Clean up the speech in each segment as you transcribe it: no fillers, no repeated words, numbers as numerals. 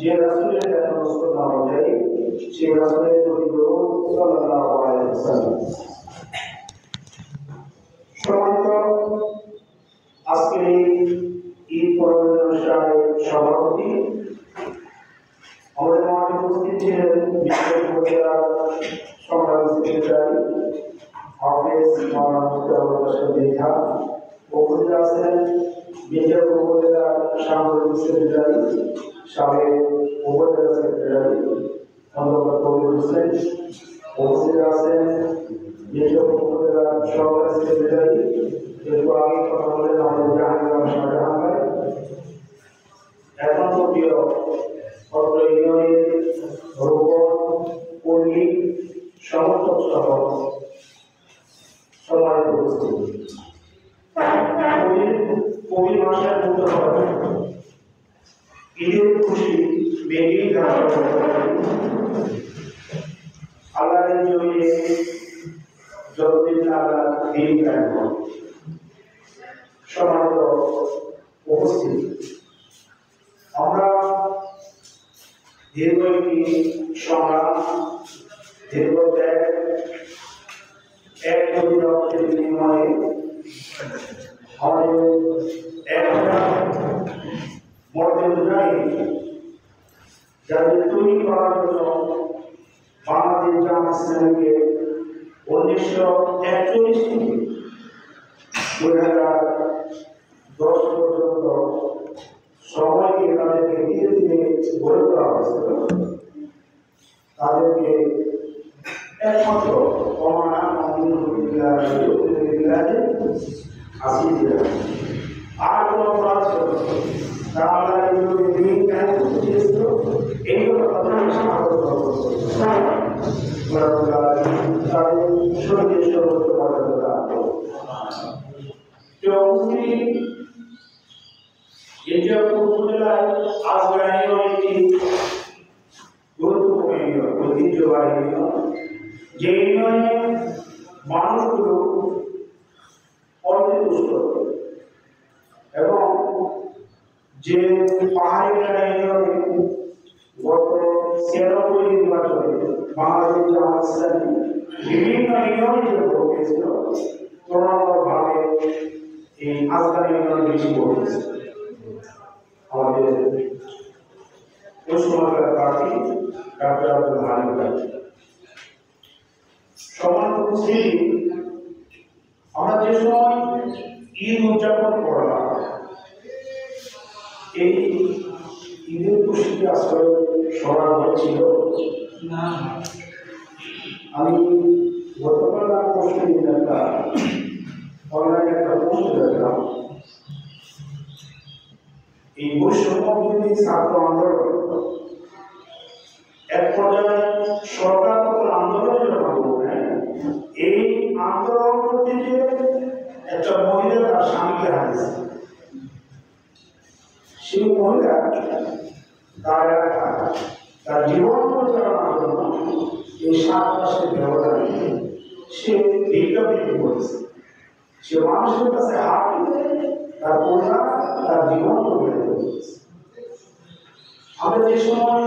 যে রাসূলের দেখানো অনুযায়ী সেই রাসূলের প্রতি দরুদ সাল্লাল্লাহু আলাইহি ওয়াসাল্লাম। সম্মানিত আজকের এই ঈদ পর্ব অনুষ্ঠানের সভাপতি আমাদের মাঝে উপস্থিত ছিলেন বিশ্ববিদ্যালয়ের সংগ্রামী সেক্রেটারি হাফেজ মাওলানা মুস্তাফা হোসেন দীঘা, উপস্থিত আছেন মির্জাপুর উপজেলার সাংগঠনিক সেক্রেটারি সাবেক উপজেলা সেক্রেটারি অধ্যাপক কবির হোসেন, উপস্থিত আছেন মির্জাপুর উপজেলার সহকারী সেক্রেটারি একটু আগে কথা বলেন আমাদের জাহাঙ্গীর শাহজাহান ভাই। এখন তো প্রিয় অত্র ইউনিয়নের রোপণ পল্লী সমর্থক সহ সম্মানিত উপস্থিতি, কবির ভাষায় বলতে হবে ঈদের খুশি বেগেই আল্লাহর জমিনে যতদিন আল্লাহ দিন কায়েম। সম্মানিত উপস্থিতি, আমরা দীর্ঘ একটি সংগ্রাম, দীর্ঘ ত্যাগ, এক কোটি রক্তের বিনিময়ে আমাদের একটা মর্যাদায় যাদের তৈরি করার জন্য বাংলাদেশ জামাত ইসলামীকে 1941 থেকে 2010 পর্যন্ত সময়কে তাদেরকে ধীরে ধীরে গড়ে তোলা হয়েছিল। তাদেরকে একমাত্র আর কোন অপরাধ ছিল তারা এই কথা তাদের শরীরের সর্বোচ্চ মর্যাদা উপজেলায় আজগাড়িও একটি গুরুত্বপূর্ণ ইউনিয়ন, ঐতিহ্যবাহী ইউনিয়ন, যে ইউনিয়নের মানুষগুলো অনেক দুষ্ট এবং যে পাহাড়ি এলাকা ইউনিয়নে গত 96 নির্বাচনে বাংলাদেশ জামাত ইসলামী বিভিন্ন ইউনিয়নে যে ভোট পেয়েছিল তুলনামূলকভাবে এই আজগাড়ি ইউনিয়নে বেশি ভোট পেয়েছিল। আমাদের ওই সময়কার প্রার্থী ডাক্তার আব্দুল হালিম ভাই। সম্মানিত উপস্থিতি, আমরা যে সময় ঈদ উদযাপন করলাম, এই ঈদের খুশিতে আসলে সবার হচ্ছিল না। আমি গতকাল পরশু দিন একটা অনলাইনে একটা পোস্ট দেখলাম, এই বৈষম্য বিরোধী ছাত্র আন্দোলন এক পর্যায়ে সরকার তখন আন্দোলনের জন্য বলবেন, এই আন্দোলন করতে যে একটা মহিলা তার স্বামীকে হারিয়েছে, সেই মহিলা তার জীবন পরিচালনার জন্য এই 7 মাসের ব্যবধানে সে ভিক্ষাবৃত্তি করেছে। সে মানুষের কাছে হাত দিতে তার পরিবার তার জীবন বেড়ে করেছে। আমরা যে সময়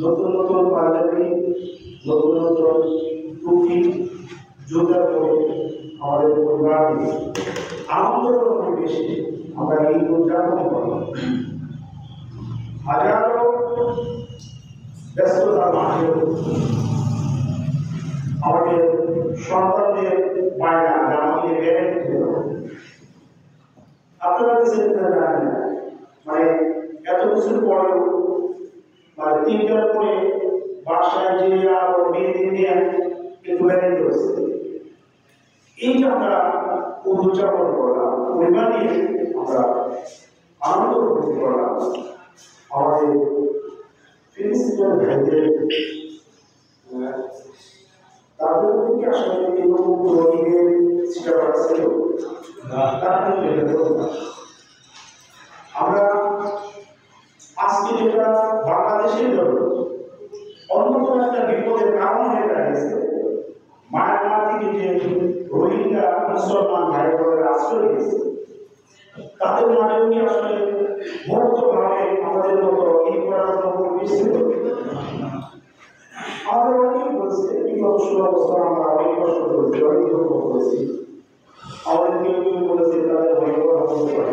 নতুন নতুন পাঞ্জাবি, নতুন নতুন টুপি, জুতা করে আমাদের পরিবারকে আনন্দের বেশি আমরা এই উদযাপন করলাম। হাজারো ব্যস্ততার মাঝে আমাদের সন্তানদের বায়না আমাকে বেড়ে দিতে হবে। আপনারা কাছে জানেন না, মানে এত কিছুর পরেও মানে 3টার পরে বাসায় যে আরো মেয়েদের নিয়ে একটু বেড়ে দিয়েছে। এইটা আমরা উদযাপন করলাম, পরিবার নিয়ে আমরা আনন্দ উপভোগ করলাম। আমাদের ফিলিস্তিনের ভাইদের তাদের থেকে আসলে এরকম রোগীদের শিকার ছিল আমরা আজকে যেটা বাংলাদেশের জন্য অন্যতম একটা বিপদের কারণ হয়ে দাঁড়িয়েছে, মায়ানমার থেকে যে রোহিঙ্গা মুসলমান ভাই বোনেরা আশ্রয় নিয়েছে, তাদের মাঝেও কি আসলে মুক্তভাবে আমাদের মতো এই করার বিগত 16 বছর আমরা অনেক কষ্ট করেছি, অনেক দুঃখ করেছি। আমাদের কেউ কেউ বলেছে তাদের অনেক কথা বলতে পারে,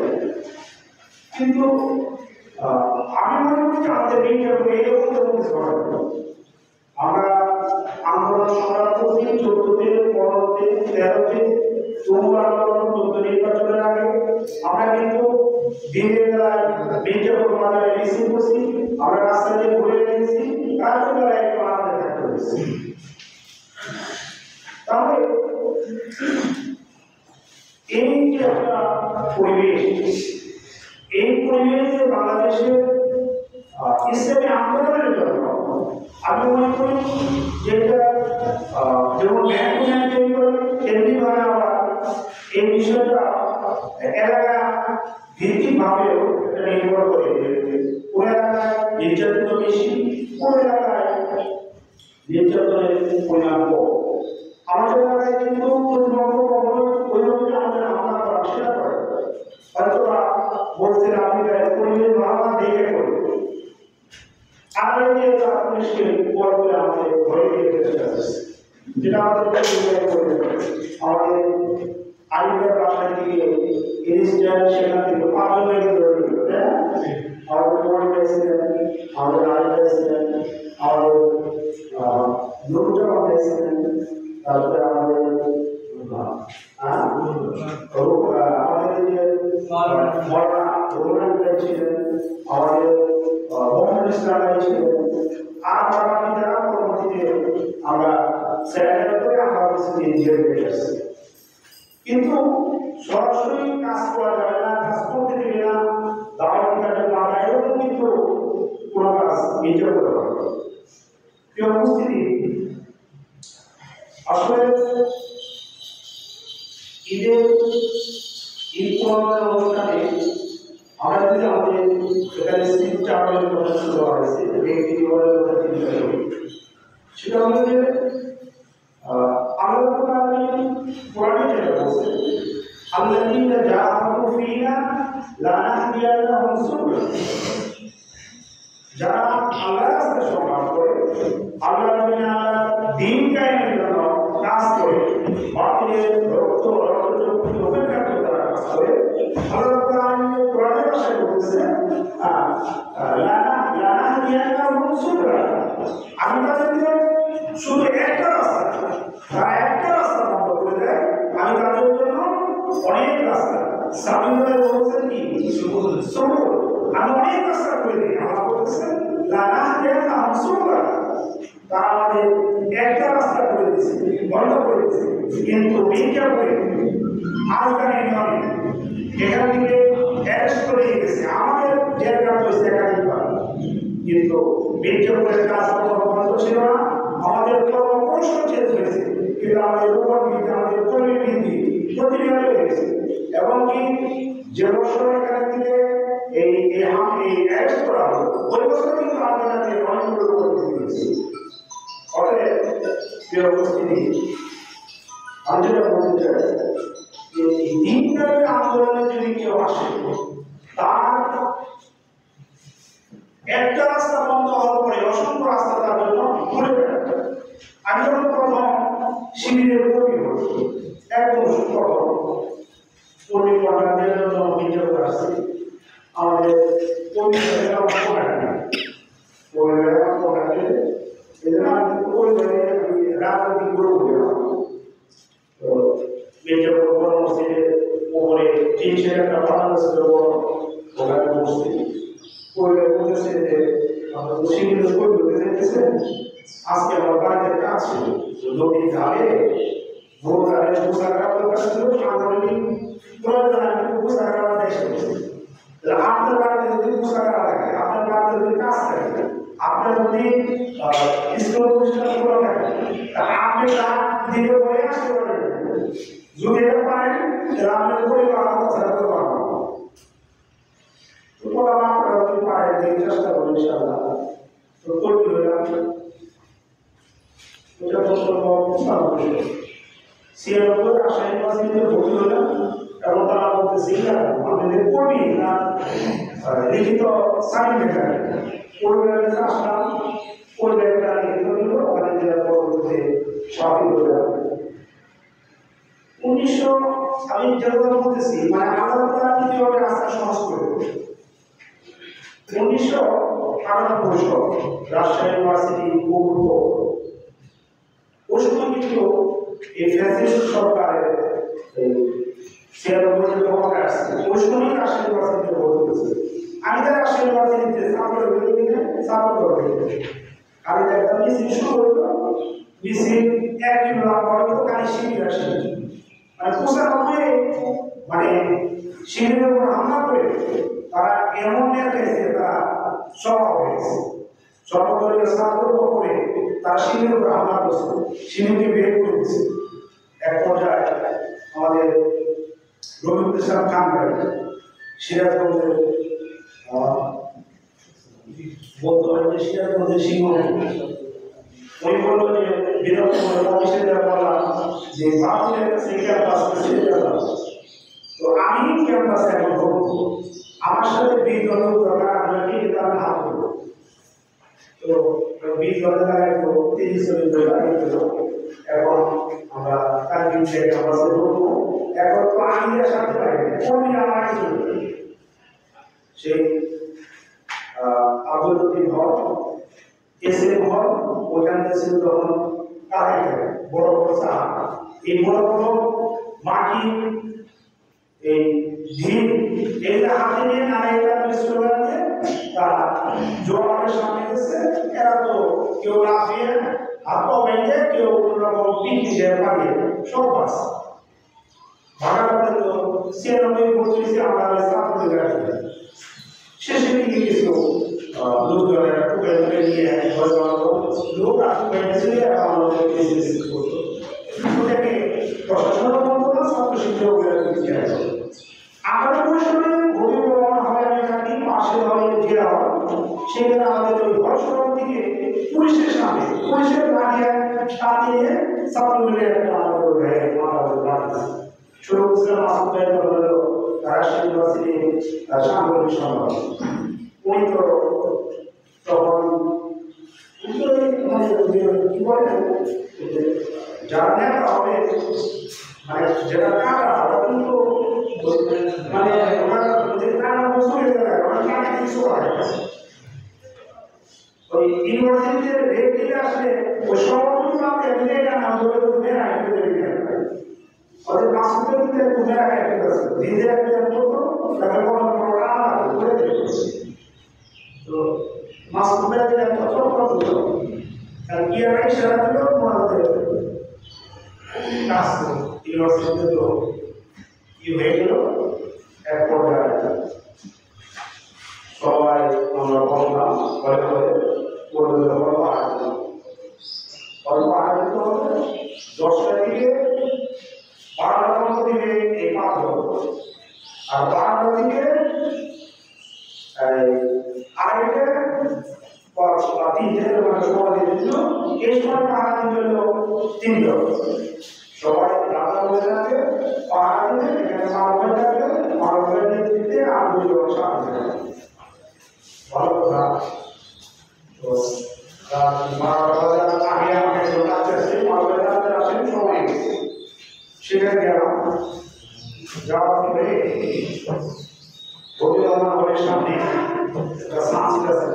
কিন্তু আমি মনে করি যে আমাদের মেয়েটা এরকম কোনো কিছু হয় না। আমরা আন্দোলন সংগ্রাম করছি 14তে, 15তে, 13তে, তুমুল আন্দোলন, 14 নির্বাচনের আগে আমরা কিন্তু দিনের বেলায় মির্জাপুর বাজারে মিছিল করছি, আমরা রাস্তা দিয়ে ঘুরে গেছি, রাতের বেলায় একটু আলাদা থাকতে হয়েছে। তাহলে এই যে একটা পরিবেশ, এই পরিবেশে বাংলাদেশের ইসলামী আন্দোলনের জন্য আমি মনে করি যে যেমন ব্যাংক তৈরি করে তেমনি ভাবে আবার এই বিষয়টা এলাকা ভিত্তিক ভাবেও এটা নির্ভর করে। কোন এলাকায় নির্যাতন বেশি, কোন এলাকায় নির্যাতনের পরিমাণ কম। আমাদের এলাকায় কিন্তু ওইভাবে আমাদের হামলা করা সেটা করে হয়তো বলছেন আপনি পরিবেশ ভালো দেখে করবে, আগে যে পুলিশকে বল করে আমাদের ঘরে দিয়ে চেষ্টা করছে, যেটা আমাদের আমাদের আইনের বাসায় থেকে ইনস্ট্যান্ট সেখান থেকে 5 জন লেগে ধরে নিল। হ্যাঁ, আমাদের পরে পেয়েছিলেন, আমাদের আইন পেয়েছিলেন, আমাদের লোকটা পেয়েছিলেন, তারপরে আমাদের আমাদের যে মৌলানা ছিলেন, আমাদের মোহাম্মদ ইসলাম ছিলেন, আর বাকি যারা পরবর্তীতে আমরা স্যারের করে আমরা জেলে আসছি। কিন্তু সরাসরি কাজ করা যাবে না, কাজ করতে দেবে না, দাওয়াতি কাজে বাধা, এরকম কিন্তু কোনো কাজ নিজে করতে পারবে। প্রিয় উপস্থিতি, আসলে ঈদের ঈদ পালনের অনুষ্ঠানে আমরা যদি আমাদের এখানে স্ক্রিপ্টটা আমাদের কথা শুরু করা হয়েছে, ব্যক্তি জীবনের কথা চিন্তা করি, সেটা হলো যে আল্লাহ কোরআনে যেটা বলছে, আল্লাযীনা জাহাদু ফীনা লানাহদিয়ান্নাহুম সুবুলানা, যারা আল্লাহর রাস্তায় সংগ্রাম করে, আল্লাহর দ্বীন কায়েমের জন্য কাজ করে, বাতিলের রক্ত চক্ষু উপেক্ষা করে তারা কাজ করে, আল্লাহ কোরআনের ভাষায় বলতেছে লানাহদিয়ান্নাহুম সুবুলানা, আমি তাদেরকে শুধু একটা রাস্তা, তারা একটা রাস্তা বন্ধ করে দেয়, আমি তাদের জন্য অনেক রাস্তা স্বাধীনতা বলছেন কি সবুল, আমি অনেক রাস্তা করে দিই। আমার বলতেছেন তারা আমাদের একটা রাস্তা করে দিচ্ছে, বন্ধ করে দিচ্ছে, কিন্তু বিজ্ঞাপনে আজকাল নয়, এখান থেকে অ্যারেস্ট করে নিয়ে গেছে, আমাদের জেল কাটা হয়েছে একাধিকবার, কিন্তু বিজ্ঞাপনের কাজ বন্ধ ছিল না, আমাদের কর্মকৌশল চেঞ্জ হয়েছে, কিন্তু আমাদের উপর ভিত্তি, আমাদের কর্মী ভিত্তি প্রতিনিয়ত হয়ে গেছে। এবং কি যে বছর এখান থেকে এই অ্যারেস্ট করা হলো, ওই বছর কিন্তু আমাদের অনেকগুলো কর্মী হয়েছে। অতএব প্রিয় উপস্থিতি, আমি যেটা বলতে চাই যে দিনব্যাপী আন্দোলনে যদি কেউ আসে, তার একটা রাস্তা বন্ধ হওয়ার পরে অসংখ্য রাস্তা তার জন্য খুলে বেড়াবে। আমি যখন প্রথম শিবিরের কর্মী হই, একদম প্রথম কর্মী কর্মীদের জন্য বিজ্ঞাপন করে আসছি, আমাদের কর্মী রাজনৈতিক গ্রুপ বিজ্ঞাপন কর্মসূচির উপরে 300 একটা বানানো ছিল, ওখানে বসছি, বলতেছে যে শিবির আজকে আমার বাড়িতে কাজ ছিল, নদীর ধারে ভোরধারে পোশাক কাপড় কাজ ছিল, সাংগঠনিক প্রয়োজন আমি পোশাক কাপড় দেশে আপনার বাড়িতে যদি পোশাক থাকে, আপনার বাড়িতে যদি কাজ থাকে, আপনার যদি স্কুল প্রতিষ্ঠান খোলা থাকে, আপনি রাত দিকে পরে আসতে পারেন, যদি এটা পারেন তাহলে আপনার পরিবার আলাদা থাকতে পারবেন। চেষ্টা করি ইনশাআল্লাহ, তো করতে হবে এটা সিয়ারপুর আশা ইউনিভার্সিটিতে ভর্তি হলাম, এবং তারা বলতেছি আমাদের কর্মী না লিখিত সার্টিফিকেট পরিবারের আসলাম, পরিবারটা লিখিত দিল, ওখানে দেওয়ার পরবর্তীতে যেটা বলতেছি মানে আল্লাহ তাআলা কিভাবে রাস্তা সহজ করে 1998 সাল রাজশাহী ইউনিভার্সিটি কবুল ওই সময় কিন্তু এই ফ্যাসিস্ট সরকারের ছিয়ানব্বই ক্ষমতা আসছে ওই সময় রাজশাহী ইউনিভার্সিটিতে ভর্তি হয়েছে আমি তার রাজশাহী ইউনিভার্সিটিতে ছাত্র আমি একটা মিছিল শুরু হইল মিছিল 1 কিলোমিটার পরে কালি শিবির আসে মানে 95 মানে শিবিরের উপর হামলা করে তারা এমন নেতাইছে তারা সভা হয়েছে সর্বদলীয় ছাত্র করে তারা শিবিরের উপর হামলা করছে শিবিরকে বের করে দিচ্ছে এক পর্যায়ে আমাদের রবীন্দ্র ইসলাম খান ভাই সিরাজগঞ্জের বলতে হয় যে সিরাজগঞ্জের সিংহ ওই বললো যে বিধানসভার অফিসে বললাম যে বাতিলের কাছে ক্যাম্পাস তো আমি ক্যাম্পাসে এখন করবো আমার সাথে 20 জনের দরকার আপনাকে এটা আমি হাত করবো তো 20 জনের জায়গায় তো 30 জনের দরকার এখন আমরা তার বিরুদ্ধে ক্যাম্পাসে ঢুকবো এখন তো আমি সাথে পাই কর্মী আমার কিছু সেই আব্দুল লতিফ হক এসএম হক ওখানে ছিল তখন তারাই বড় বড় চা এই বড় বড় মাটি এই ঢিল এগুলা হাতে নিয়ে নারায়ণা স্লোগান দিয়ে তারা জোয়ারের সামনে গেছে এরা তো কেউ লাফিয়ে হাত পা বাইরে কেউ কোনোরকম পিঠি দিয়ে পালিয়ে সব বাস ভাড়া করতে তো 96 আমরা ছাত্রদের গাড়ি শেষে দিকে কিছু লোকজনের টুকে টুকে নিয়ে লোক আসলে আমাদের করতো ওটাকে প্রশাসনও বলতো না ছাত্র শিক্ষক আমাদের পরিসরে ভূমিভ্রমণ হয় আমি পাশে হয় ঘেরা হয় সেখানে আমাদের ওই ঘরসড়ক থেকে পুলিশের সামনে পুলিশের গাড়ি সাথে নিয়ে ছাত্র মিলে একটা আমাদের মাথা শুরু করছিলাম মাসুদ ভাই হলো রাজশাহী ইউনিভার্সিটি সাংগঠনিক সম্পাদক উনি তো তখন কি বলে যারা নেতা হবে মানে যেটা কাটা ওরা কিন্তু মানে ওনার যে কাটা বসে গেলে ওরা কাটা কিছু হয় ওই ইউনিভার্সিটির রেট দিকে আসলে ওই সভাপতি মাত্র এমনি না ধরে ধরে আইতে দেবে ওদের মাসুদের দিকে তুমি রাখা আছে নিজে একটা করতো তাকে কোনো প্রোগ্রাম করে দেবে তো মাসুদের দিকে একটা ছোট করতো আর কি আর ইশারা দিল তোমাদের কাজ ইউনিভার্সিটিতে তো কি হয়ে গেল এক পর্যায়ে সবাই আমরা বললাম ভয় ভয়ে বলতে অল্প আয়োজিত হবে 10টা থেকে 12টা পর্যন্ত দিবে এই পাথর আর 12টা থেকে আড়াইটে বা 3টে সময় দিয়েছিল এই সময় পাহাড় দিল 3 জন সবাই দাদা বলে যাবে পাহাড় দিলে এখানে মানবের থাকবে মানবের নেতৃত্বে আর 2 জন সাথে ভালো কথা তো আগে আমাকে আসছে মানবের আসেন সময় গেছে সেখানে গেলাম যাওয়ার পরে ভোজনদানা হলের সামনে একটা সাঁচিল আছে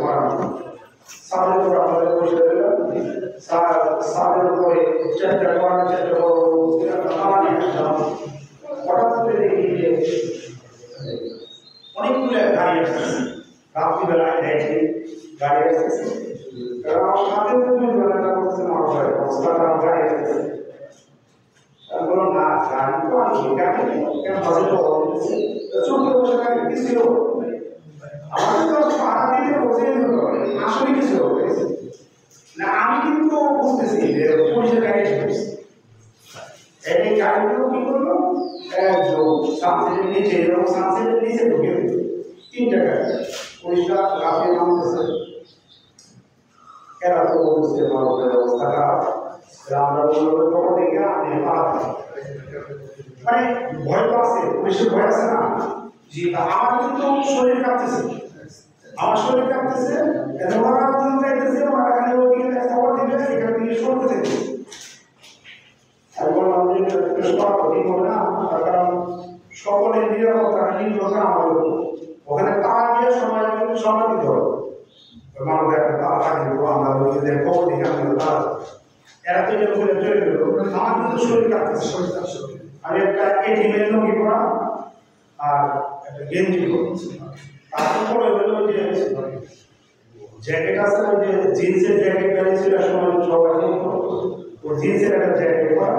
সাদের উপর আমাদের বসে দিলাম সাদের উপরে চেষ্টা করার চেষ্টা করবো হঠাৎ করে দেখি যে অনেকগুলো গাড়ি আসতেছে রাত্রিবেলায় দেখি গাড়ি আসতেছে আমার সাথে বেলাটা করতেছে মানুষের অবস্থাটা গাড়ি আসতেছে বললাম না গাড়ি তো আমি গাড়ি কেন বাজেটও চোখ করে বসে গাড়ি কি ছিল আমাদের তো পাড়া দিলে বসে আসলে কিছু হবে না আমি কিন্তু বুঝতেছি যে পুলিশের গাড়ি এসেছে এই গাড়িগুলো কি করলো সানসেটের নিচে এরকম সানসেটের নিচে ঢুকে দিল 3টা গাড়ি পুলিশরা লাফিয়ে নামতেছে এরা তো বলতেছে মানুষের অবস্থা খারাপ আমরা বলবো তখন দেখে আপনি পালাতে মানে ভয় তো আছে পুলিশের ভয় আছে না জি আমার কিন্তু শরীর কাঁপতেছে আমার শরীর কাঁপতেছে ওরা চাইতেছে ওরা এখানে ওদিকে খবর দিবে এখান থেকে সরতে চাইতেছে আর বললাম যে ঠিক হবে না তার কারণ যে খবর দেখে আমি এরা তো এটা বলে চলে গেল আমার কিন্তু শরীর কাঁপতেছে আমি একটা এটিএমের লুঙ্গি পরা আর একটা গেঞ্জি পরছি তারপরে হলো যে জ্যাকেট আছে ওই যে জিন্সের জ্যাকেট পেয়েছিল সময় সবাই ও জিন্সের একটা জ্যাকেট পরা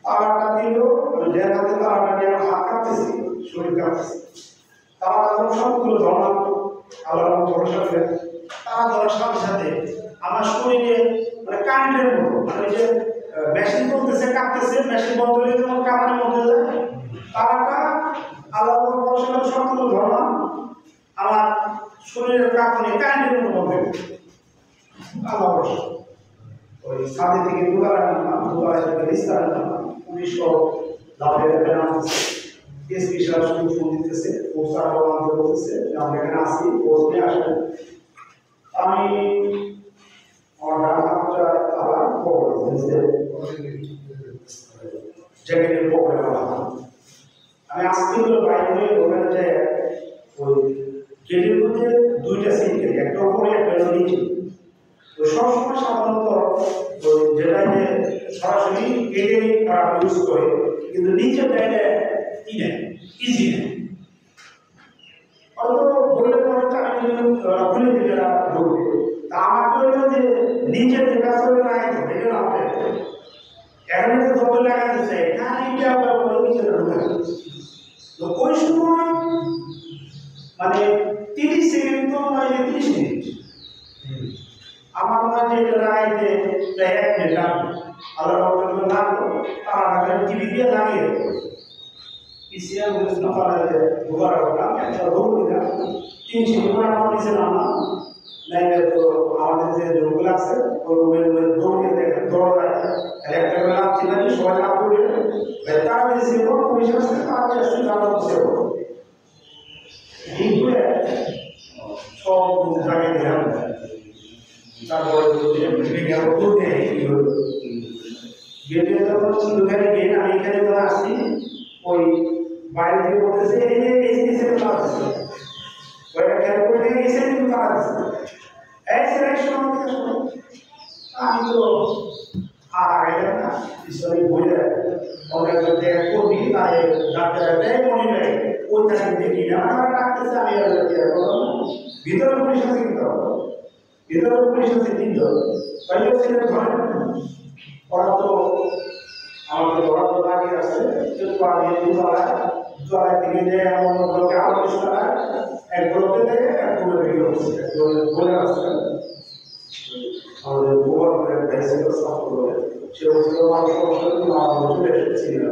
তালাটা দিল জ্যাকেটে তালাটা নিয়ে আমার হাত কাঁপতেছি শরীর কাঁপতেছে তারা তখন সবগুলো ধরলাম আল্লাহ ভরসা করে তারা ধরার সাথে সাথে আমার শরীরে মানে কারেন্টের মতো মানে যে মেশিন করতেছে কাঁপতেছে মেশিন বন্ধ হলে যেমন কামারের মধ্যে যায় তারাটা আল্লাহ ভরসা করে সবগুলো ধরলাম আমার শরীরের কাঁপনে কারেন্টের মতো বন্ধ হয়ে আল্লাহ ভরসা ওই সাথে থেকে দুগারা নামলাম দুগারা থেকে বিস্তার নামলাম পুলিশ লাভের নামতেছে এসপি সাহেব শুধু ফোন দিতেছে পোস্টার বানাতে বলতেছে আমরা এখানে আসি পোস্ট নিয়ে আসেন আমি আমার হাতটা আবার পকেটে দিয়েছে জ্যাকেটের পকেটে আমি আসতে হলো বাইরে হয়ে ওখানে যাই ওই গেটের মধ্যে দুইটা সিট থাকে একটা উপরে একটা নিচে তো সবসময় সাধারণত ওই যেটা যে সরাসরি গেটে ইউজ করে কিন্তু নিচের টাইলে কি নেই ইজি নেই অত বললে পরে আমি খুলে দিলে ঢুকবে তা আমাকে হলো যে নিচের যে কাজ করে না এটা না হবে এখন তো দৌড় লাগাতে চাই না এইটা আবার বলে নিচে ঢুকে তো ওই সময় মানে 30 সেকেন্ড তো মানে 30 মিনিট আমার মনে হয় এটা লাগাইতে প্রায় 1 মিনিট আল্লাহ রহমতে লাগলো তারা টিভি দিয়ে লাগিয়ে ইসিয়া বলে নাপালে দুবার করলাম একটা রুম দিলাম 3 সেকেন্ড আমার নিচে নামলাম নাইলে তো আমাদের যে রুমগুলো আছে ওই রুমের মধ্যে দৌড়িয়ে দেখে দৌড়ায় একটা করে লাভ ছিল সবাই লাভ করে তার বেশি কোনো পুলিশ আসছে তার বেশি আমরা বসে পড়ো ঠিক করে সব জায়গায় দিলাম তারপরে গেটে যখন দোকানে গেট আমি এখানে তো আসছি ওই বাইরে থেকে বলতেছে এই জিনিসের কাজ আছে ওইটা খেয়াল করে এসে কিন্তু কাজ আছে এই সিলেকশন আমি তো আর আগে না ঈশ্বরী বলে অনেক জায়গায় করবি তাই ডাক্তার মনে নেই ওই তাকে দেখি না আমার ডাক্তার আমি আর ভিতরে পুলিশ আছে কিন্তু ভিতরে পুলিশ আছে তিনজন তাইলে ছেলে ধরে ওরা তো আমাকে ধরা তো লাগিয়ে আসছে কিন্তু আমি দুতলায় থেকে যে আমার লোকে আলো ইশারায় এক গ্রুপে দেয় এক গ্রুপে ভিডিও হচ্ছে বলে আসছে আমাদের গোবর করে ভাইসেল সব করে সে বলছিল আমার সমস্যা আমার চলে এসেছি না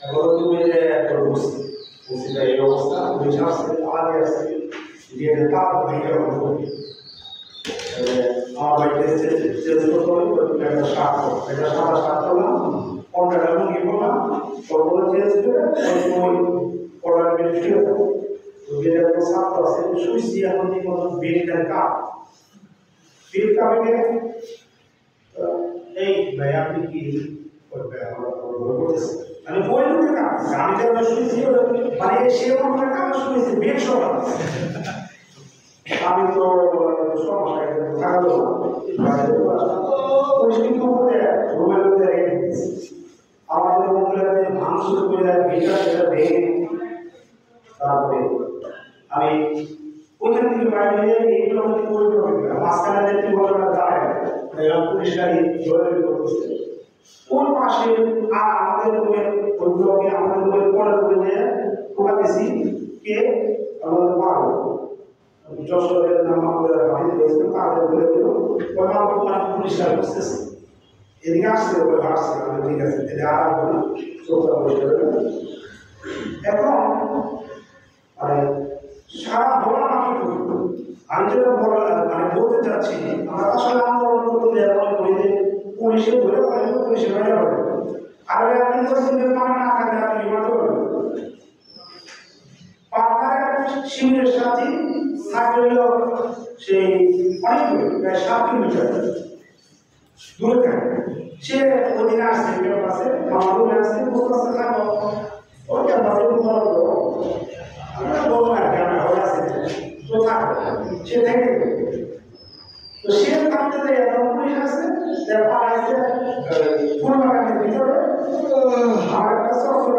এখন তুমি যে একটা বুঝছি বুঝছিটা এই অবস্থা পুলিশ আসছে আগে আসছে দিয়ে তার ভেঙে হবে আমার বাড়িতে চেঞ্জ করতে একটা শার্ট এটা সাদা শার্ট করলাম পনেরোটা লুঙ্গি করলাম ওগুলো চেঞ্জ করে ওই পড়ার বেশি শুয়ে থাকবো যেটা ছাত্র আছে সুইচি এখন যে কোনো বেডটার কাপ বেড কাপে এই ভাই আপনি কি করবে আমরা করতেছি আমি বই নিতে কাঁপতেছি আমি তো শুনেছি মানে সে মনে কাজ শুনেছি বেড সব আমি তো সমস্যা থাকলো কিন্তু রুমের মধ্যে রেখে দিচ্ছি আমাদের রুমগুলোতে ভাঙ শুরু করে দেয় ভিতরে সেটা ভেঙে তারপরে আমি ওইখান থেকে বাইরে হয়ে এইগুলো মধ্যে পরিবর্তন মাঝখানে দেখতে ঘটনা দাঁড়ায় পুলিশ গাড়ি ধরে করতেছে ওর পাশে আর আমাদের রুমের ওইগুলোকে আমাদের রুমের পরে রুমে নিয়ে ঢোকাতেছি কে আমাদের পারবো যশোরের নাম আমাদের হাবিজ হয়েছিল তাদের বলে দিল ওই আমার মানে পুলিশ গাড়ি বসতেছে এদিকে আসছে ওই আসছে আমি ঠিক আছে এদিকে আর আসবো না চোখটা বসে এখন মানে সারা বলা আমাকে করবো আমি যেটা মানে বলতে চাচ্ছি আমরা আসলে আন্দোলন করতে মনে করি যে পুলিশে ধরে পারবে পুলিশে ধরে পারবে আর আপনি তো মানে না থাকলে আপনি বিমাতে পারবেন পার্টনারের শিবিরের সাথে থাকলেও সেই অনেক প্রায় 7 কিলোমিটার দূরে থাকে সে ওদিনে আসছে ক্যাম্পাসে আমার রুমে আসছে ক্যাম্পাসে থাকো ওর ক্যাম্পাসে আমরা বলবো আর কি আমরা হয়ে আসছে তো থাকো সে থেকে তো সে থাকতে যে এত পুলিশ আছে যে পালাইছে ফুল বাগানের ভিতরে আমার একটা চক্র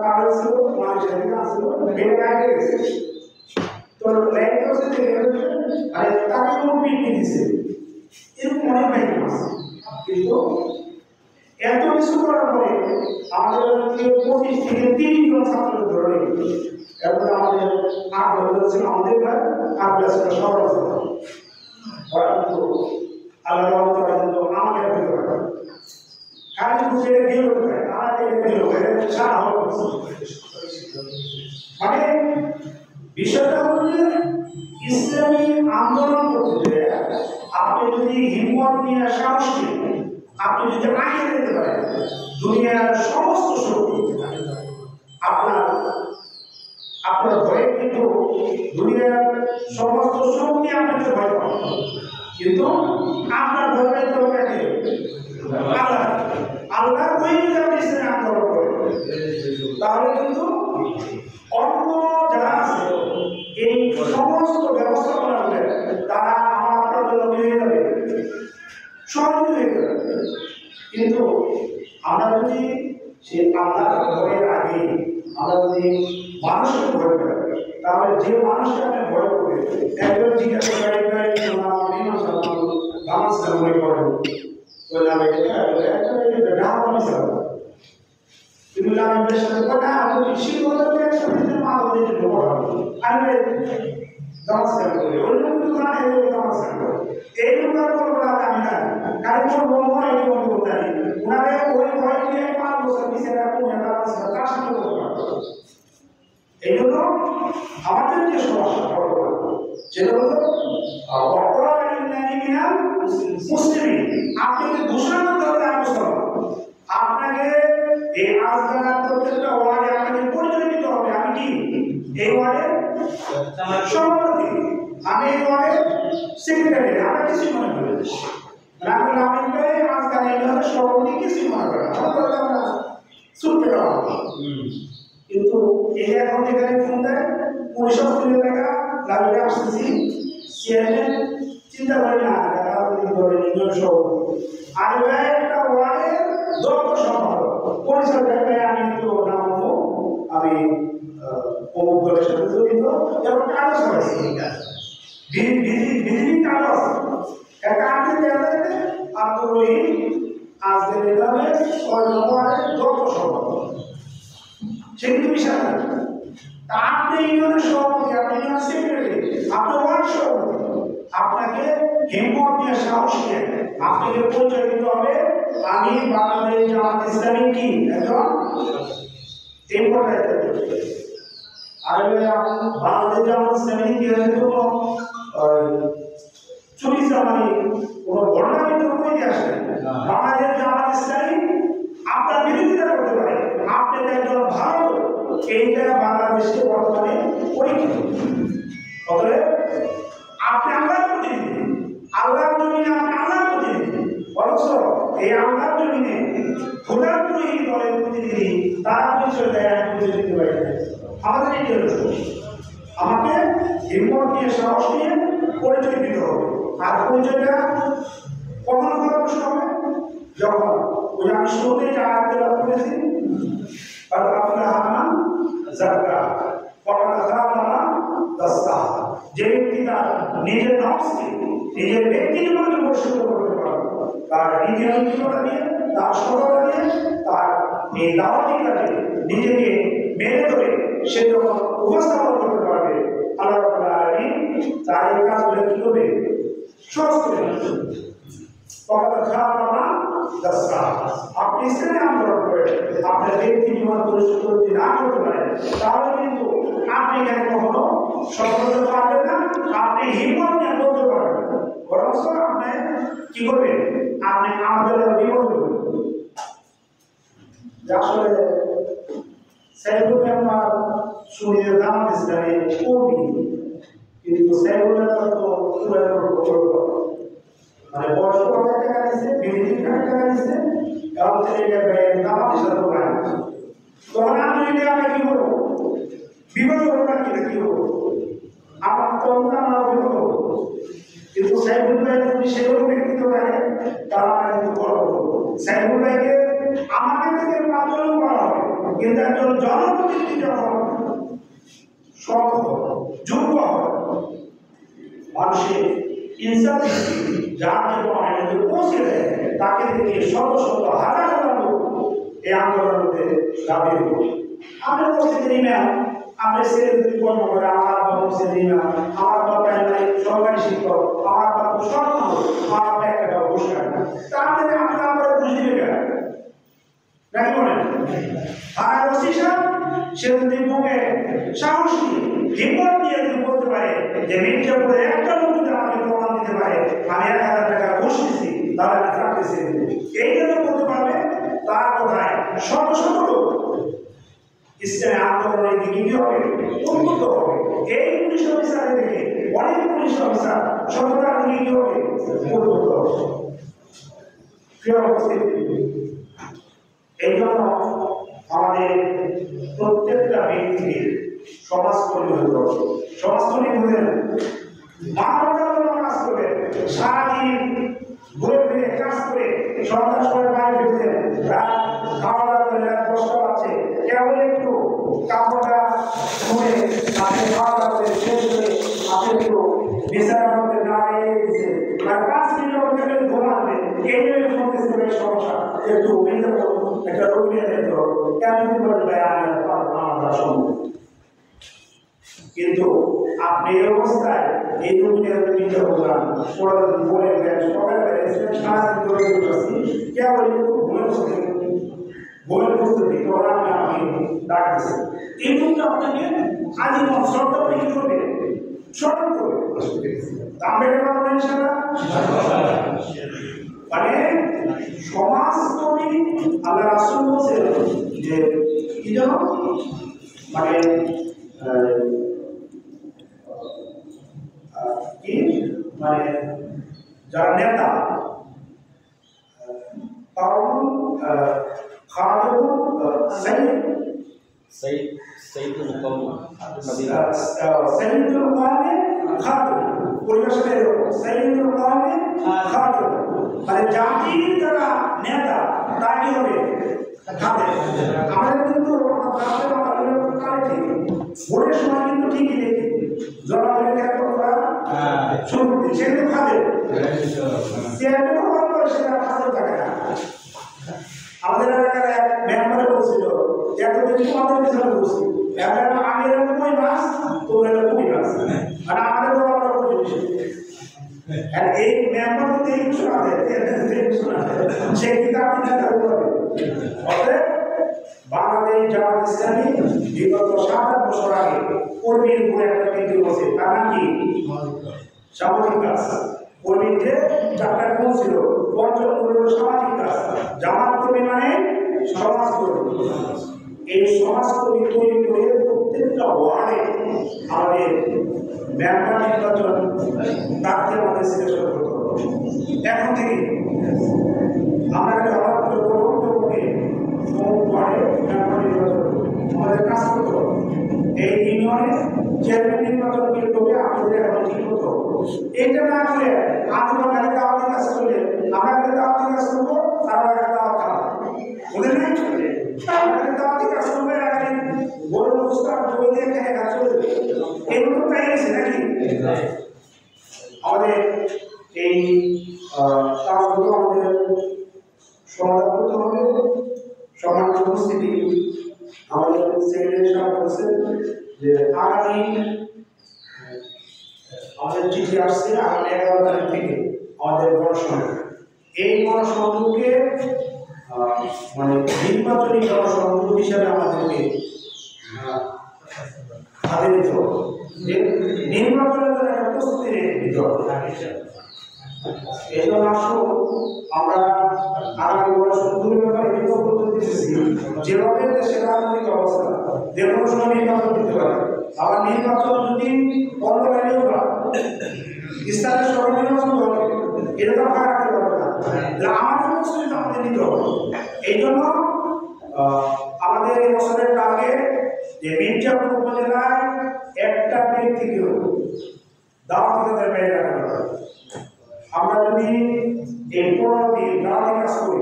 পালাইছিল মানুষের আসছিল বেড়ে আগে গেছে তো লাইট হচ্ছে আরে তাকে কোনো পিটি দিছে এরকম অনেক বাইক আছে কিন্তু এত কিছু করার পরে আমাদের 25 থেকে 30 জন ছাত্রকে ধরে নিল এরপরে আমাদের 8 বছর ছিল আমাদের ভাই 8 বছর সবার ছিল ওরা কিন্তু আল্লাহ রহমতের জন্য আমাকে দিতে পারে কাজে খুঁজে গেল আমাকে দিল সারা হল মানে বিষয়টা হচ্ছে ইসলামী আন্দোলন করতে আপনি যদি হিম্মত নিয়ে সাহস নিয়ে আপনি যদি আগে যেতে পারেন দুনিয়ার সমস্ত শক্তি আপনার ভয়ে কিন্তু দুনিয়ার সমস্ত শক্তি আপনাকে ভয় পাবে কিন্তু আপনার ভয় পাইতে হবে আল্লাহ আল্লাহর ভয় যদি আপনি ইসলামে আন্দোলন করেন তাহলে কিন্তু অন্য যারা আছে এই সমস্ত ব্যবস্থাপনা করে তারা আপনার জন্য হয়ে যাবে সহজ হয়ে যাবে কিন্তু আমরা যদি সে আল্লাহর ভয়ের আগে আমরা যদি মানুষকে ভয় করি তাহলে যে মানুষকে আপনি ভয় করবে একজন জিজ্ঞাসা নামাজ মনে করেন তুমি আমি সাথে কথা আমি শিক্ষকদের একসাথে মা বলে আমি নামাজ করি অন্য কিছু না নামাজ করি এই লোকের বলবো আমি না কারণ বলবো এই বলবো জানি উনারে ওই ভয় দিয়ে 5 বছর পিছিয়ে রাখবো নামাজ তার সাথে করতে পারবো এই জন্য আমাদের যে সমস্যা যেটা হলো মুসলিম আপনি ঘোষণা করতে হবে আপনাকে এই আজকাল প্রত্যেকটা ওয়ার্ডে আপনাকে পরিচয় দিতে হবে আমি কি এই ওয়ার্ডের সভাপতি আমি এই ওয়ার্ডের সেক্রেটারি আমরা কিছু মনে করি রাহুল আমিন ভাই আজকাল এই ধরনের সভাপতি কিছু মনে করে আমরা ছুটতে পারবো কিন্তু এই এখন এখানে ফোন দেয় 69 টাকা লাভে আসতেছি চেয়ারম্যান চিন্তা করি না রাজনীতি করে নিজের সভাপতি আর ভাই একটা ওয়ার্ডের দপ্তর সম্পাদক পরিচয় দেখায় আমি তো নাম আমি অমুক দলের সাথে জড়িত এবং কাগজ হয়েছে বিধি কাগজ একটা আনতে দেওয়া আব্দুর রহিম আজকের এভাবে 6 নম্বরের দপ্তর সম্পাদক সে কিন্তু বিশাল আপনি ইউনিয়নের সভাপতি আপনি ইউনিয়ন সেক্রেটারি আপনি ওয়ার্ড সভাপতি আপনাকে হিম্মত নিয়ে সাহস নিয়ে আপনাকে পরিচয় দিতে হবে আমি বাংলাদেশ জামাত ইসলামী কি একজন ইম্পর্টেন্ট আর বাংলাদেশ জামাত ইসলামী কি হয়তো চুরি চামারি কোনো ঘটনা কিন্তু কই দিয়ে আসে বাংলাদেশ জামাত ইসলামী আপনার বিরোধিতা করতে পারে আপনি একজন ভালো এইটা বাংলাদেশে বর্তমানে পরীক্ষিত অতএব আপনি আল্লাহর প্রতিনিধি আল্লাহর জমিনে আপনি আল্লাহর প্রতিনিধি অথচ এই আল্লাহর জমিনে খোদারদ্রোহী দলের প্রতিনিধি তারা পরিচয় দেয় আমি পরিচয় দিতে পারি আমাদের এই আমাকে হিম্মত নিয়ে সাহস নিয়ে পরিচয় দিতে হবে আর পরিচয়টা কখন প্রশ্ন হবে যখন ওই আমি শুরুতেই আয়াতে লাভ করেছি যে ব্যক্তি তার নিজের নফসকে নিজের ব্যক্তি জীবনকে পরিশুদ্ধ করতে পারবে তার নিজের অভিজ্ঞতা দিয়ে তার সততা দিয়ে তার এই দাওয়াতি কাজে নিজেকে মেরে ধরে সে যখন উপস্থাপন করতে পারবে আল্লাহ রাব্বুল আলামিন তার এই কাজগুলো কি করবে সহজ করে আপনি ইসলামে আন্দোলন করে আপনার ব্যক্তি জীবন পরিশুদ্ধ যদি না করতে পারেন তাহলে কিন্তু আপনি এখানে কখনো সফল হতে পারবেন না আপনি হিম্মত নিয়ে বলতে পারবেন বরং আপনি কি করবেন আপনি আমাদের বিপদ করবেন আসলে সাইবুল মেম্বার সুনিয়ে জামাত ইসলামী কবি কিন্তু সাইবুল মেম্বার তো মানে বয়স কত টাকা নিচ্ছে বিদেশি টাকা নিচ্ছে এবং জামাতের সাথে তখন আমি যদি আমরা কি করবো বিপদ হবো না কি হবো আমার তো আমরা বিপদ হবো কিন্তু সাইবুল সাইফুল ভাই যদি সেরকম ব্যক্তিত্ব থাকে তারা আমরা কিন্তু গর্ব করবো। সাইফুল ভাইকে আমাকে থেকে পাঁচজন করা হবে, কিন্তু একজন জনপ্রতিনিধি যখন সৎ যোগ্য হবে, মানুষের ইনসাফ যার জীবনে যদি পৌঁছে দেয়, তাকে থেকে শত শত হাজার হাজার লোক এই আন্দোলনকে দাবি করি। আমরা বলছি যে ম্যাম আমরা ছেলে যদি কর্ম করে, আমার বাবা বলছে যে ম্যাম আমার বাবা প্রাইমারি সরকারি শিক্ষক, আমার বাবা স্বপ্ন আমার বাবা একটা পুরস্কার, তাহলে আমরা আমরা বুঝে দেবে নাকি বলেন? আর ওসি সাহেব সে যদি মুখে সাহস নিয়ে রিপোর্ট দিয়ে যদি বলতে পারে যে মির্জাপুরে একটা লোক যদি আমাকে প্রমাণ দিতে পারে আমি 1000 টাকা ঘুষ দিচ্ছি, তাহলে আমি চাকরি ছেড়ে দেবো, এই জন্য বলতে পারবে, তার কথায় শত শত লোক ইসলামী আন্দোলনের দিকে কি হবে? উন্নত হবে। এই পুলিশ অফিসারের থেকে অনেক পুলিশ অফিসার সততার দিকে কি হবে? উন্নত হবে। প্রিয় উপস্থিতি, এই জন্য আমাদের প্রত্যেকটা ব্যক্তিকে সমাজকর্মী হতে হবে। সমাজকর্মী বলেন মানবতার জন্য কাজ করবে, সারাদিন ঘুরে ফিরে কাজ করে সন্ধ্যা সময় বাড়ি ফিরতেন, খাওয়া দাওয়া করে রাত 10টা বাজছে, কেবল একটু কাপড়টা ধুয়ে আপনি খাওয়া দাওয়া করে শেষ করে আপনি একটু বিছানার মধ্যে দাঁড়িয়ে দিচ্ছে, আর 5 মিনিট মধ্যে ঘুমাবে, এই জন্য শুনতেছে সমস্যা একটু একটা রোগ নিয়ে যেতে হবে, কেমন বলবে আমার সম্ভব। কিন্তু আপনি এই অবস্থায় এই রোগ নিয়ে নিতে বললাম পড়াদিন পরে সকালে বেড়েছিলেন, সারাদিন ধরে বসছি, কেবল একটু ঘুমের প্রস্তুতি করা আমি ডাকতেছি, এই রোগটা আপনাকে আজীবন শ্রদ্ধা করে কি করবে? স্মরণ করবে। আমরা এটা পারবেন সেটা মানে সমাজকর্মী আল্লাহ রাসূল বলছেন যে কি জানো মানে কি মানে যারা নেতা কারণ খাদেমুল সাইয়্যিদুল কওম সাইয়্যিদুল কওমে খাদেম, পরিভাষাটা এরকম, সাইয়্যিদুল কওমে খাদেম মানে জাতির যারা নেতা তারা কি হবে? খাদেম। আমাদের কিন্তু ভোটের সময় কিন্তু ঠিকই দেখি জনগণের একটা শুরু করতে সে কিন্তু খাদেম, সেটা খাদেম থাকে না। আমাদের এলাকার এক মেম্বারে বলছিল এতদিন তোমাদের পিছনে বলছি, এখন আমি এরকম কই মাছ তোর এরকম কই মাছ, মানে আমাদের তো আমরা বলছি আর এই মেম্বার তো এই শোনাতে সে কিতাব নেতা হবে। অতএব বাংলাদেশ জামাত ইসলামী বিগত 7 বছর আগে কর্মীর উপরে একটা কেন্দ্র বসে, তার নাম কি? সামাজিক কাজ। কর্মীর যে 4টা গুণ ছিল, পঞ্চম গুণ হল সামাজিক কাজ। জামাত কর্মী মানে সমাজকর্মী। এই সমাজকর্মী তৈরি করে প্রত্যেকটা ওয়ার্ডে আমাদের মেম্বার নির্বাচন প্রার্থী আমাদের সিলেকশন করতে হবে। এখন থেকে আমরা একটা হঠাৎ করে আমাদের কাজ করতে হবে। এই ইউনিয়নে চেয়ারম্যান নির্বাচন করতে হবে, আমাদের এখন ঠিক করতে হবে। এইটা না করে আমরা খালি দাওয়াতি কাজ করলে আমরা খালি দাওয়াতি কাজ করবো, তারা দাওয়াত খাওয়া বুঝলেন না? আমরা দাওয়াতি কাজ করবো, বড় অবস্থা বই দিয়ে খেয়ে কাজ করবে, এগুলো তো তাই আছে নাকি? আমাদের এই কাজগুলো আমাদের সমাধান করতে হবে। সম্মানিত উপস্থিতি, আমাদের সেক্রেটারি সাহেব বলেছেন যে আগামী আমাদের চিঠি আসছে আগামী 11 তারিখ থেকে আমাদের গণসংযোগ, এই গণসংযোগকে মানে নির্বাচনী গণসংযোগ হিসাবে আমাদেরকে হাতে নিতে হবে, যে নির্বাচনের জন্য একটা প্রস্তুতি নিতে হবে। এই জন্য আসুন আমরা আগামী গণসংযোগের ব্যাপারে বিজ্ঞপ্তি দিতেছি, যেভাবে দেশের রাজনৈতিক অবস্থা যে কোনো সময় নির্বাচন দিতে পারে, আবার নির্বাচন যদি বন্ধ লাইনেও হয় স্থানীয় সরকার নির্বাচন হবে, এটা তো আমরা রাখতে পারবো না, আমাদের প্রস্তুতি আমাদের নিতে হবে। এই জন্য আমাদের এই বছরের টার্গেট যে মির্জাপুর উপজেলায় একটা ব্যক্তিকেও দাওয়াত খেতে বাইরে রাখা হবে। আমরা যদি এই 15 দিন দাওয়াতি কাজ করি,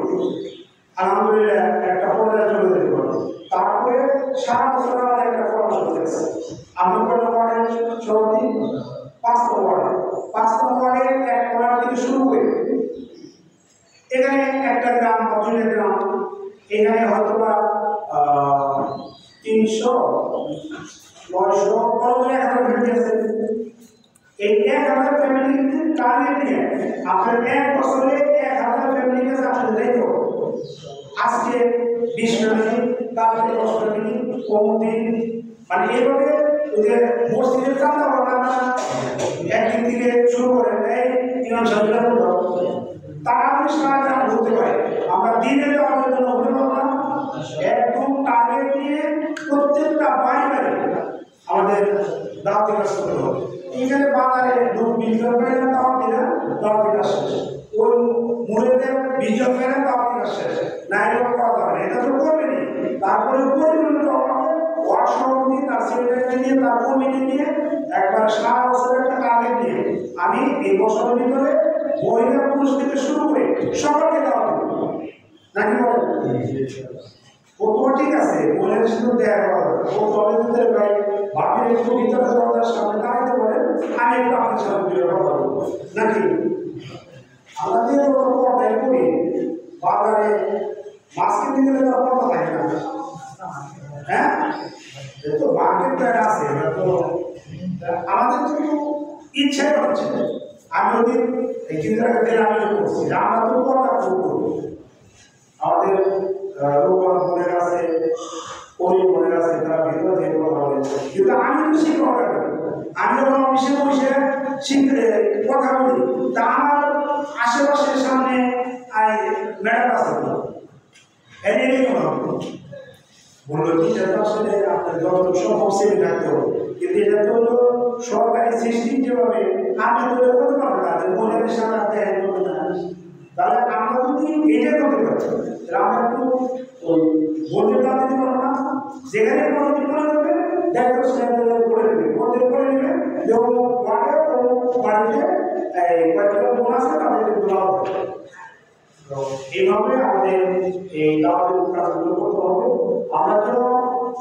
আলহামদুলিল্লাহ একটা পর্যায়ে চলে যেতে পারবো। তারপরে সারা বছর আমাদের একটা পরামর্শ আছে। আমরা কত ওয়ার্ডের সভাপতি? 5 ওয়ার্ডে। 5 ওয়ার্ডের এক ওয়ার্ড থেকে শুরু করে এখানে একটা গ্রাম বা 2টা গ্রাম, এখানে হয়তো বা 300 900 বড় 1000 ফ্যামিলি আছে। এই 1000 ফ্যামিলি টার্গেট নিয়ে আপনার এক বছরে 1000 ফ্যামিলি কাছে আপনি দেখো আজকে 20 ফ্যামিলি, কালকে 10 ফ্যামিলি, দিন মানে এইভাবে ওদের মসজিদের চাঁদা বাড়ানো একদিন থেকে শুরু করে এই 300 তারা আমি সারা গ্রাম ঘুরতে পারি। আমরা দিনে তো আমাদের জন্য হতে পারবো না, একদম টার্গেট নিয়ে প্রত্যেকটা বাড়ি বাড়ি আমাদের দাওয়াতি কাজ করতে হবে। এখানে বাজারে 20 জন পেলেন দাওয়াতি কাজ শেষ, ওই মুড়েদের 20 জন পেলেন দাওয়াতি কাজ শেষ, নাই করা যাবে না, এটা তো করবেনি। তারপরে পরিচালিত ওয়ার্ড সভাপতি তার সেক্রেটারি নিয়ে তার কমিটি নিয়ে একবার সারা বছর একটা টার্গেট নিয়ে আমি এই বছরের ভিতরে মহিলা পুরুষ থেকে শুরু করে সকলকে দেওয়া হবে নাকি বলেন? প্রথমে ঠিক আছে, মহিলাদের সাথে দেখা করা হবে, প্রথমে ভাই বাপের একটু ভিতরে দরজার সামনে দাঁড়াতে বলেন, আমি একটু আপনার সাথে কথা বলবো নাকি? আমাদের পর্দায় করি বাজারে মাছ কিনতে গেলে তো পর্দা থাকে না, হ্যাঁ তো মার্কেট প্ল্যান আছে, তো আমাদের তো ইচ্ছাই হচ্ছে। আমি ওদিন এই চিন্তাটা দিলে আমি করছি আমরা তো পর্দা করবো, আমাদের রোগবান বোনের আছে, করি বোনের আছে, তারা ভিতরে থেকে কথা বলে, কিন্তু আমি তো সেই কথা করি, আমি যখন অফিসে বসে শিখতে কথা বলি, তা আমার আশেপাশের সামনে ম্যাডাম আছে এনে কথা বললো কি যেটা আসলে আপনার যত সম্ভব সেমি থাকতে হবে, কিন্তু এটা তো হলো সরকারি সিস্টেম যেভাবে আপনি তো করতে পারবেন না, মহিলাদের সামনে আপনি হ্যান্ড করবেন না, তাহলে আমরা যদি এটা করতে পারি তাহলে আমরা একটু ওই বলতে দিতে পারবো না, যেখানে পদ্ধতি করে দেবে দেখো সেখানে করে দেবে, পদ্ধতি করে নেবে, যেমন ওয়ার্ডে বাড়িতে কয়েকটা বোন আছে তাদেরকে দেওয়া হবে। এইভাবে আমাদের এই দাওয়াতের কাজগুলো করতে হবে। আমরা যেন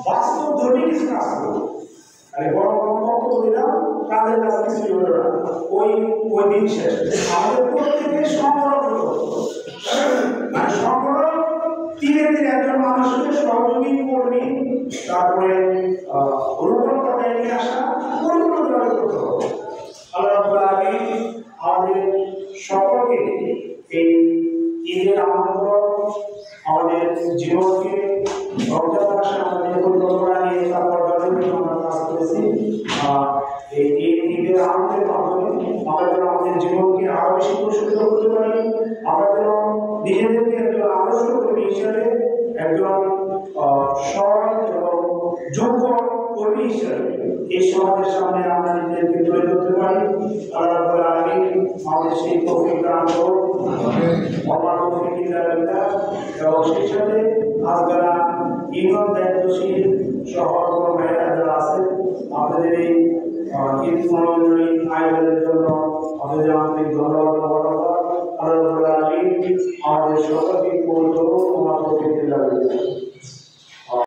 বাস্তব ধর্মী কিছু কাজ করবো, মানে বড় বড় বক্তব্য দিলাম কাজের কাজ কিছুই হলো না, ওই দিন শেষ। আমাদের প্রত্যেকের সংগঠন মানে সংগঠন ধীরে ধীরে একজন মানুষকে সহযোগী কর্মী, তারপরে রূপকতা নিয়ে আসা পরিকল্পনা করতে হবে। আল্লাহ রাব্বুল আলামিন আমাদের সকলকে এই ঈদের আনন্দ আমাদের জীবনকে রমজান মাসে আমাদের পরিকল্পনা নিয়ে তারপর আমরা কাজ করেছি, এই ঈদের আনন্দের মাধ্যমে আমরা যেন আমাদের জীবনকে আরো বেশি পরিশুদ্ধ করতে পারি, আমরা যেন নিজেদেরকে একজন আদর্শ কর্মী হিসেবে, একজন সৎ এবং যোগ্য কর্মী হিসেবে এই সমাজের সামনে আমরা নিজেদেরকে তুলে ধরতে পারি। আল্লাহ রাব্বুল আলামিন আমাদের সেই তৌফিক দান করুন, এবং সেই সাথে আজকাল ইমাম দায়িত্বশীল সহকর্মী ভাইরা যারা আছে আপনাদের এই ঈদ মনোরঞ্জনী আয়োজনের জন্য আপনাদের আন্তরিক ধন্যবাদ। আল্লাহ রাব্বুল আলামিন আমাদের সকলকে কবুল করুন।